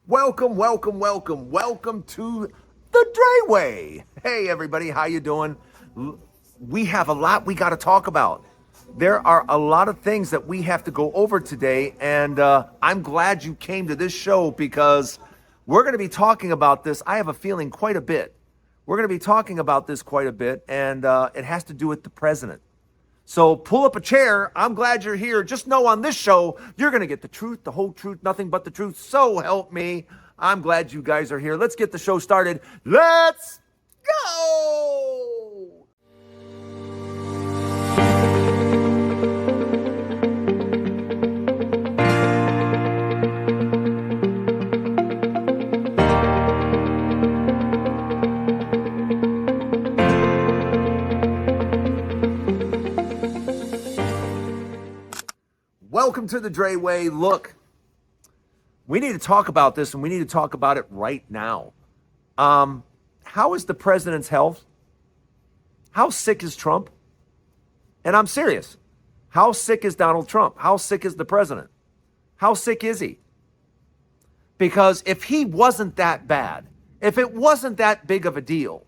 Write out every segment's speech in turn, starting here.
Welcome, welcome, welcome, welcome to the Dray Way. Hey, everybody, how you doing? We have a lot we got to talk about. There are a lot of things that we have to go over today, and I'm glad you came to this show because we're going to be talking about this. I have a feeling quite a bit. We're going to be talking about this quite a bit, and it has to do with the president. So pull up a chair. I'm glad you're here. Just know on this show, you're going to get the truth, the whole truth, nothing but the truth. So help me. I'm glad you guys are here. Let's get the show started. Let's go. Welcome to the Dray Way. Look, we need to talk about this, and we need to talk about it right now. How is the president's health? How sick is Trump? And I'm serious. How sick is Donald Trump? How sick is the president? How sick is he? Because if he wasn't that bad, if it wasn't that big of a deal,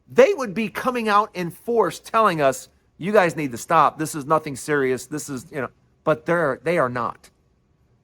they would be coming out in force telling us, you guys need to stop. This is nothing serious. This is, but they are not.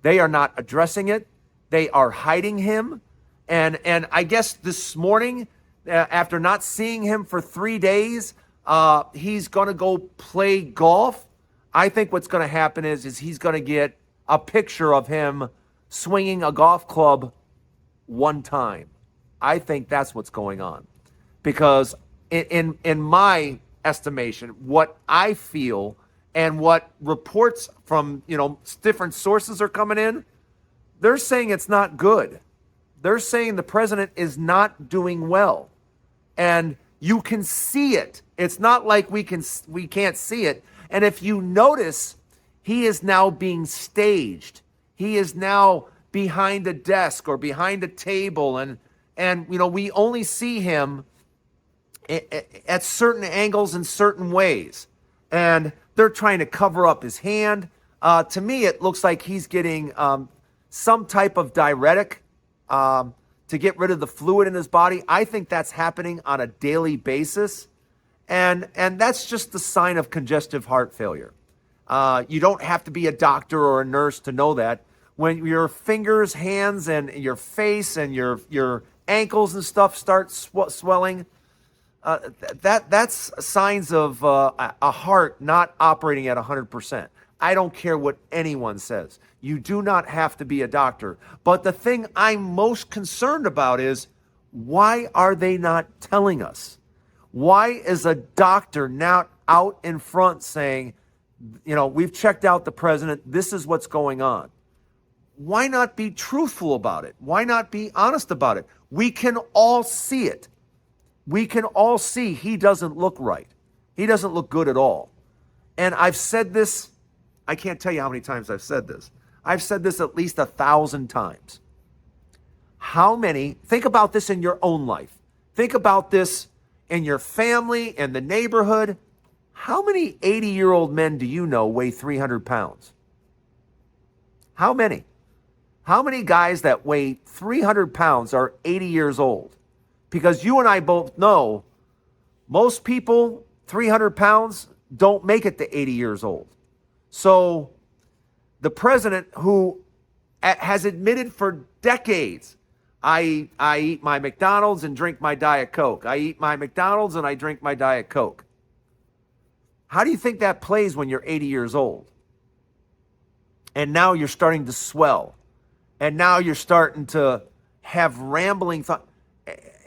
They are not addressing it. They are hiding him. And I guess this morning, after not seeing him for 3 days, he's going to go play golf. I think what's going to happen is he's going to get a picture of him swinging a golf club one time. I think that's what's going on. Because in my estimation, what I feel and what reports from, different sources are coming in, they're saying it's not good. They're saying the president is not doing well. And you can see it. It's not like we can't see it. And if you notice, he is now being staged. He is now behind a desk or behind a table. And we only see him at certain angles in certain ways. And they're trying to cover up his hand. To me, it looks like he's getting some type of diuretic to get rid of the fluid in his body. I think that's happening on a daily basis. And that's just the sign of congestive heart failure. You don't have to be a doctor or a nurse to know that. When your fingers, hands, and your face and your ankles and stuff start swelling, that's signs of a heart not operating at 100%. I don't care what anyone says. You do not have to be a doctor. But the thing I'm most concerned about is, why are they not telling us? Why is a doctor now out in front saying, we've checked out the president, this is what's going on? Why not be truthful about it? Why not be honest about it? We can all see it. We can all see he doesn't look right. He doesn't look good at all. And I've said this, I can't tell you how many times I've said this. I've said this at least 1,000 times. Think about this in your own life. Think about this in your family, in the neighborhood. How many 80-year-old men do you know weigh 300 pounds? How many? How many guys that weigh 300 pounds are 80 years old? Because you and I both know most people, 300 pounds, don't make it to 80 years old. So the president, who has admitted for decades, I eat my McDonald's and drink my Diet Coke. I eat my McDonald's and I drink my Diet Coke. How do you think that plays when you're 80 years old? And now you're starting to swell. And now you're starting to have rambling thoughts.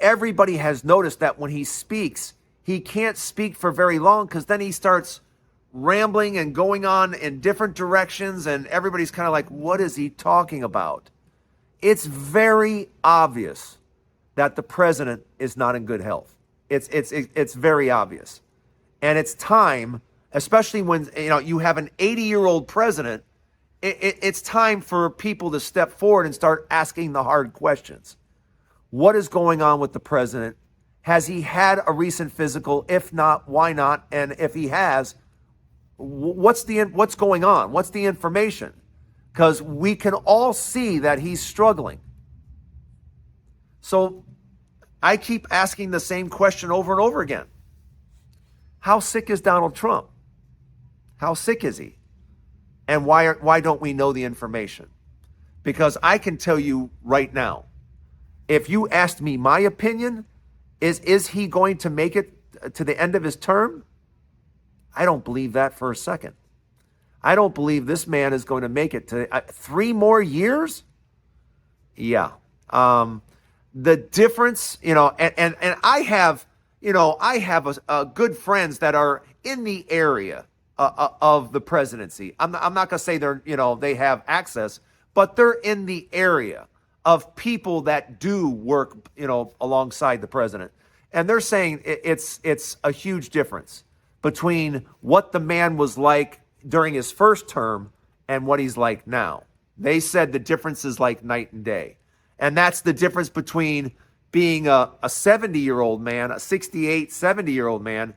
Everybody has noticed that when he speaks, he can't speak for very long because then he starts rambling and going on in different directions, and everybody's kind of like, what is he talking about? It's very obvious that the president is not in good health. It's very obvious. And it's time, especially when you have an 80-year-old president, it's time for people to step forward and start asking the hard questions. What is going on with the president? Has he had a recent physical? If not, why not? And if he has, what's going on? What's the information? Because we can all see that he's struggling. So I keep asking the same question over and over again. How sick is Donald Trump? How sick is he? And why don't we know the information? Because I can tell you right now, if you asked me my opinion, is he going to make it to the end of his term? I don't believe that for a second. I don't believe this man is going to make it to 3 more years. Yeah. The difference, and I have, I have a good friends that are in the area of the presidency. I'm not going to say they're, they have access, but they're in the area of people that do work, alongside the president. And they're saying it's a huge difference between what the man was like during his first term and what he's like now. They said the difference is like night and day. And that's the difference between being a 70-year-old man, a 68, 70-year-old man,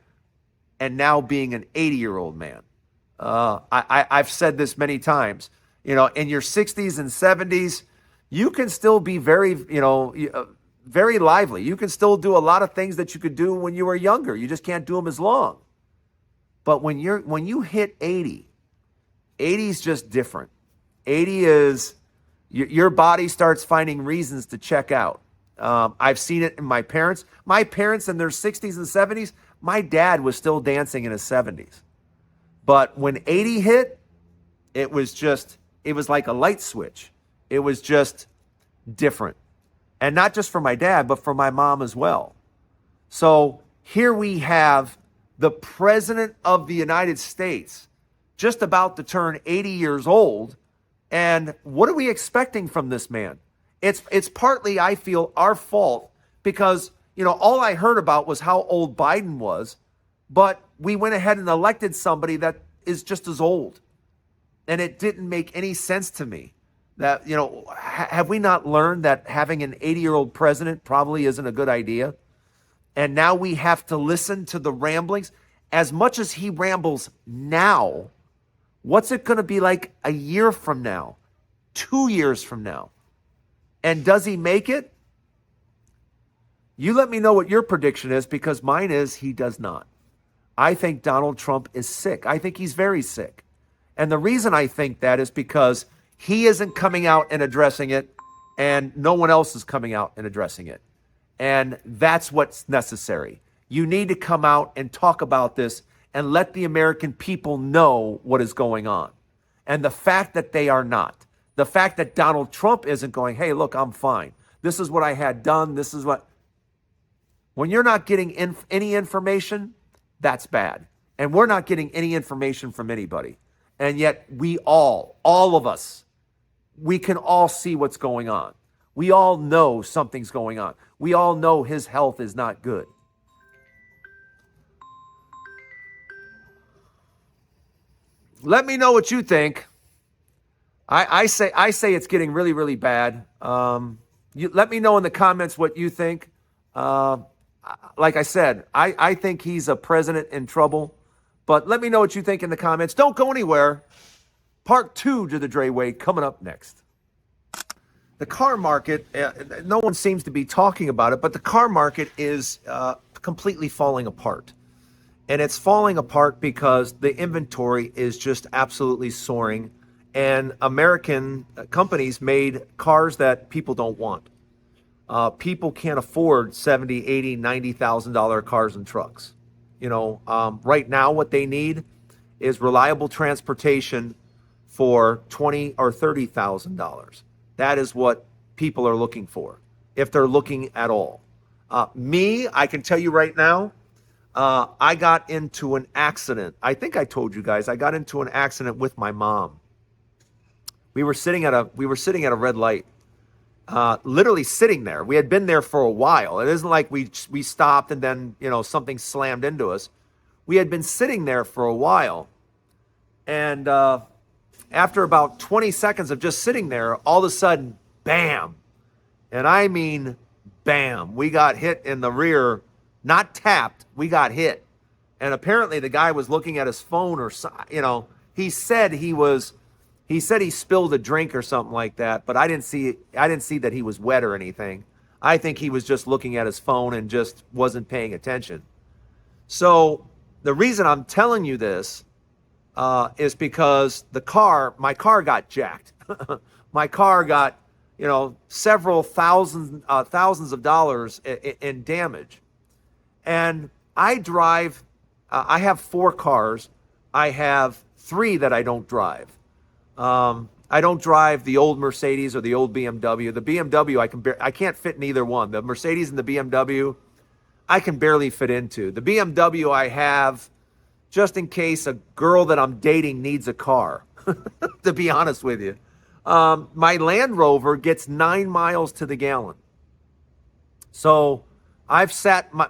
and now being an 80-year-old man. I've said this many times. In your 60s and 70s, you can still be very, very lively. You can still do a lot of things that you could do when you were younger. You just can't do them as long. But when you hit 80, 80 is just different. 80 is your body starts finding reasons to check out. I've seen it in my parents. My parents in their 60s and 70s, my dad was still dancing in his 70s. But when 80 hit, it was like a light switch. It was just different. And not just for my dad, but for my mom as well. So here we have the President of the United States just about to turn 80 years old. And what are we expecting from this man? It's partly, I feel, our fault because, all I heard about was how old Biden was, but we went ahead and elected somebody that is just as old. And it didn't make any sense to me that, have we not learned that having an 80-year-old president probably isn't a good idea? And now we have to listen to the ramblings. As much as he rambles now, what's it going to be like a year from now, 2 years from now? And does he make it? You let me know what your prediction is, because mine is he does not. I think Donald Trump is sick. I think he's very sick. And the reason I think that is because he isn't coming out and addressing it, and no one else is coming out and addressing it. And that's what's necessary. You need to come out and talk about this and let the American people know what is going on. And the fact that they are not, the fact that Donald Trump isn't going, hey, look, I'm fine. This is what I had done. This is what. When you're not getting any information, that's bad. And we're not getting any information from anybody. And yet we all of us, we can all see what's going on. We all know something's going on. We all know his health is not good. Let me know what you think. I say it's getting really, really bad. Let me know in the comments what you think. Like I said, I think he's a president in trouble. But let me know what you think in the comments. Don't go anywhere. Part 2 to the Dray Way coming up next. The car market, no one seems to be talking about it, but the car market is completely falling apart. And it's falling apart because the inventory is just absolutely soaring. And American companies made cars that people don't want. People can't afford $70,000, $80,000, $90,000 cars and trucks. Right now what they need is reliable transportation for $20,000 or $30,000. That is what people are looking for, if they're looking at all. I can tell you right now, I got into an accident. I think I told you guys, I got into an accident with my mom. We were sitting at a red light, literally sitting there. We had been there for a while. It isn't like we stopped and then, something slammed into us. We had been sitting there for a while. And after about 20 seconds of just sitting there, all of a sudden, bam. And I mean, bam. We got hit in the rear, not tapped. We got hit. And apparently the guy was looking at his phone or, he said he spilled a drink or something like that, but I didn't see that he was wet or anything. I think he was just looking at his phone and just wasn't paying attention. So the reason I'm telling you this is because my car got jacked. My car got, several thousands of dollars in damage. And I drive, I have 4 cars. I have 3 that I don't drive. I don't drive the old Mercedes or the old BMW. The BMW, I can't fit in either one. The Mercedes and the BMW, I can barely fit into. The BMW I have just in case a girl that I'm dating needs a car, to be honest with you. My Land Rover gets 9 miles to the gallon. So I've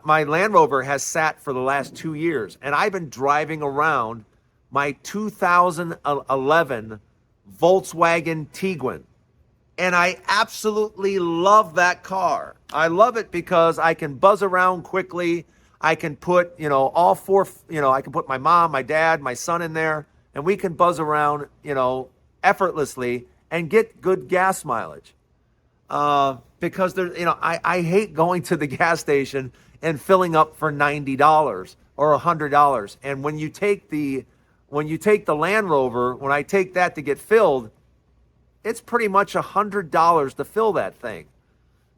my Land Rover has sat for the last 2 years, and I've been driving around my 2011 Volkswagen Tiguan. And I absolutely love that car. I love it because I can buzz around quickly. I can put, all 4, I can put my mom, my dad, my son in there, and we can buzz around, effortlessly and get good gas mileage. Because I hate going to the gas station and filling up for $90 or $100. And when you take the Land Rover, when I take that to get filled, it's pretty much $100 to fill that thing.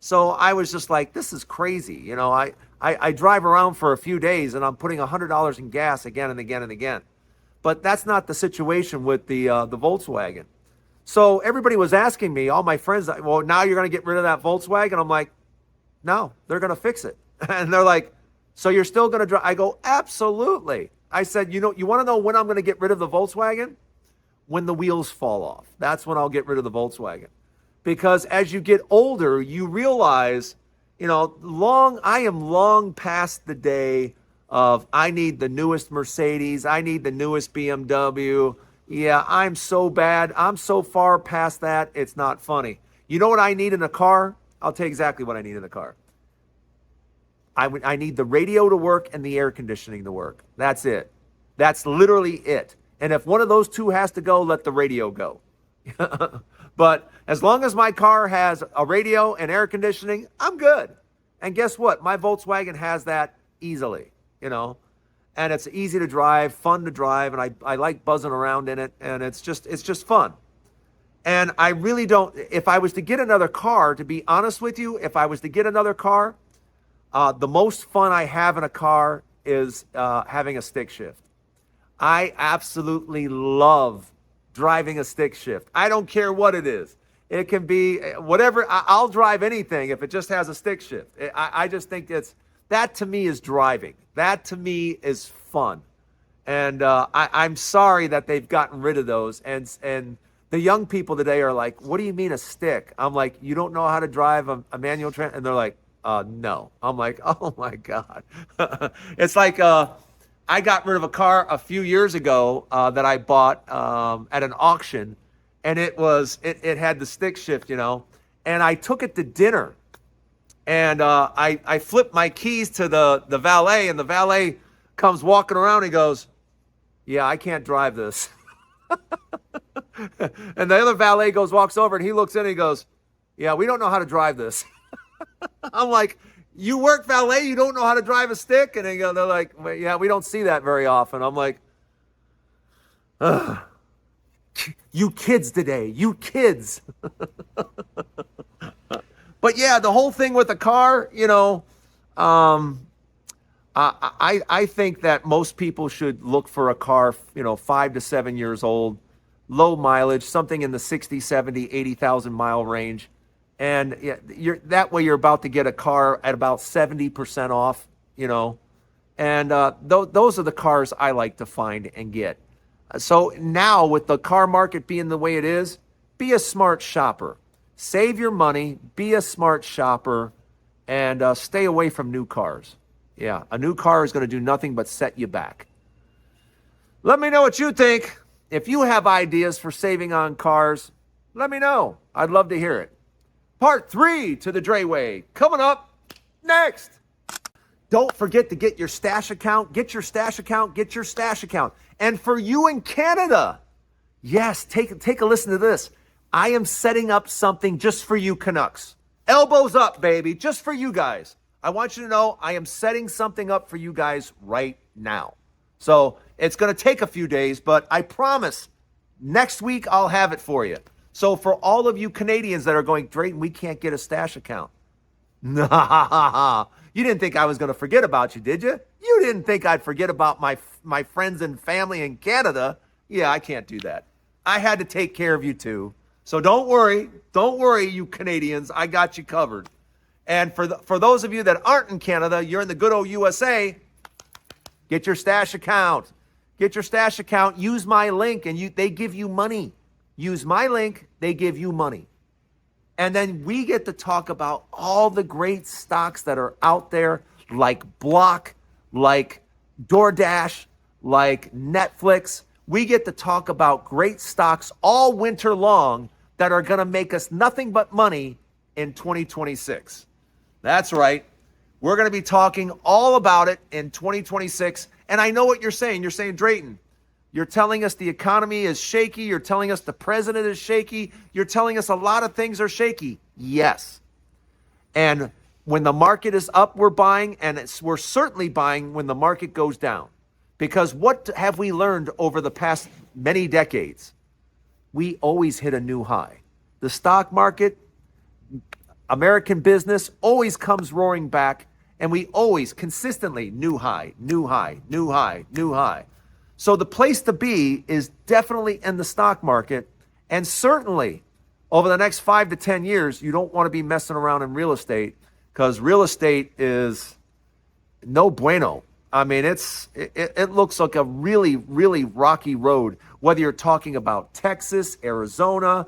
So I was just like, this is crazy. I drive around for a few days and I'm putting $100 in gas again and again and again. But that's not the situation with the Volkswagen. So everybody was asking me, all my friends, well, now you're going to get rid of that Volkswagen? I'm like, no, they're going to fix it. And they're like, so you're still going to drive? I go, absolutely. I said, you want to know when I'm going to get rid of the Volkswagen? When the wheels fall off. That's when I'll get rid of the Volkswagen. Because as you get older, you realize, I am long past the day of I need the newest Mercedes, I need the newest BMW. Yeah, I'm so bad. I'm so far past that, it's not funny. You know what I need in a car? I'll tell you exactly what I need in a car. I need the radio to work and the air conditioning to work. That's it. That's literally it. And if one of those 2 has to go, let the radio go. But as long as my car has a radio and air conditioning, I'm good. And guess what? My Volkswagen has that easily, and it's easy to drive, fun to drive, and I like buzzing around in it, and it's just fun. And I really don't, if I was to get another car, to be honest with you, if I was to get another car, the most fun I have in a car is having a stick shift. I absolutely love driving a stick shift. I don't care what it is. It can be whatever. I'll drive anything if it just has a stick shift. I just think that to me is driving. That to me is fun. And I'm sorry that they've gotten rid of those. And the young people today are like, what do you mean a stick? I'm like, you don't know how to drive a manual transmission? And they're like, no. I'm like, oh my God. It's like, I got rid of a car a few years ago that I bought at an auction, and it had the stick shift, and I took it to dinner, and I flipped my keys to the valet, and the valet comes walking around and goes, yeah, I can't drive this. And the other valet walks over, and he looks in and he goes, yeah, we don't know how to drive this. I'm like, you work valet, you don't know how to drive a stick? And they're like, well, yeah, we don't see that very often. I'm like, ugh. You kids today, you kids. But yeah, the whole thing with the car, I think that most people should look for a car, 5 to 7 years old, low mileage, something in the 60, 70, 80,000 mile range. And that way you're about to get a car at about 70% off, and those are the cars I like to find and get. So now with the car market being the way it is, be a smart shopper. Save your money, be a smart shopper, and stay away from new cars. Yeah, a new car is going to do nothing but set you back. Let me know what you think. If you have ideas for saving on cars, let me know. I'd love to hear it. Part 3 to the Dray Way coming up next. Don't forget to get your stash account. Get your stash account. Get your stash account. And for you in Canada, yes, take a listen to this. I am setting up something just for you Canucks. Elbows up, baby, just for you guys. I want you to know I am setting something up for you guys right now. So it's going to take a few days, but I promise next week I'll have it for you. So for all of you Canadians that are going, Drayton, we can't get a stash account. Nah, you didn't think I was going to forget about you, did you? You didn't think I'd forget about my friends and family in Canada. Yeah, I can't do that. I had to take care of you too. So don't worry, you Canadians. I got you covered. And for those of you that aren't in Canada, you're in the good old USA. Get your stash account. Get your stash account. Use my link, and they give you money. Use my link. They give you money. And then we get to talk about all the great stocks that are out there, like Block, like DoorDash, like Netflix. We get to talk about great stocks all winter long that are going to make us nothing but money in 2026. That's right. We're going to be talking all about it in 2026. And I know what you're saying. You're saying, Drayton, you're telling us the economy is shaky. You're telling us the president is shaky. You're telling us a lot of things are shaky. Yes. And when the market is up, we're buying, and we're certainly buying when the market goes down. Because what have we learned over the past many decades? We always hit a new high. The stock market, American business always comes roaring back, and we always consistently new high, new high, new high, new high. So the place to be is definitely in the stock market, and certainly over the next 5 to 10 years, you don't want to be messing around in real estate, because real estate is no bueno. I mean, it looks like a really, really rocky road, whether you're talking about Texas, Arizona,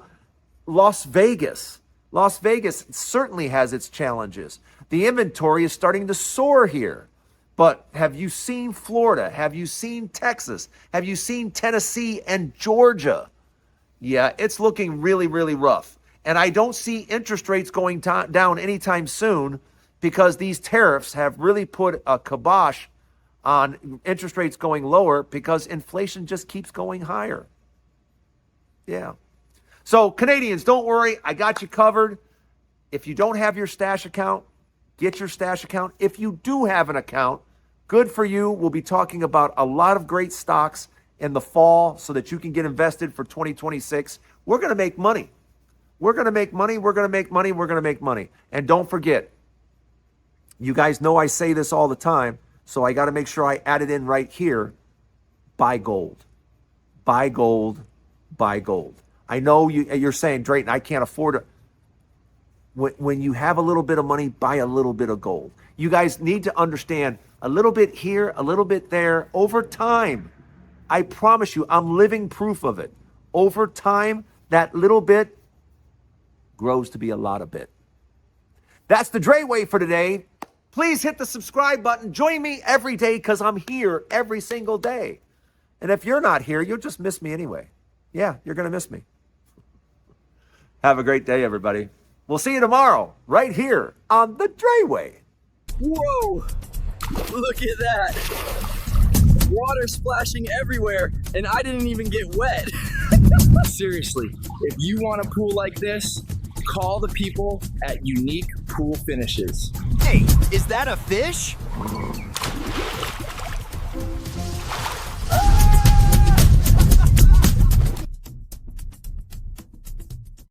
Las Vegas. Las Vegas certainly has its challenges. The inventory is starting to soar here. But have you seen Florida? Have you seen Texas? Have you seen Tennessee and Georgia? Yeah, it's looking really, really rough. And I don't see interest rates going down anytime soon, because these tariffs have really put a kibosh on interest rates going lower, because inflation just keeps going higher. Yeah. So Canadians, don't worry. I got you covered. If you don't have your stash account, get your stash account. If you do have an account, good for you. We'll be talking about a lot of great stocks in the fall so that you can get invested for 2026. We're going to make money. We're going to make money. We're going to make money. We're going to make money. And don't forget, you guys know I say this all the time, so I got to make sure I add it in right here. Buy gold. Buy gold. Buy gold. I know you're saying, Drayton, I can't afford it. When you have a little bit of money, buy a little bit of gold. You guys need to understand, a little bit here, a little bit there, over time. I promise you, I'm living proof of it. Over time, that little bit grows to be a lot of bit. That's the Dray Way for today. Please hit the subscribe button. Join me every day, because I'm here every single day. And if you're not here, you'll just miss me anyway. Yeah, you're going to miss me. Have a great day, everybody. We'll see you tomorrow, right here on the Dray Way. Whoa! Look at that. Water splashing everywhere, and I didn't even get wet. Seriously, if you want a pool like this, call the people at Unique Pool Finishes. Hey, is that a fish?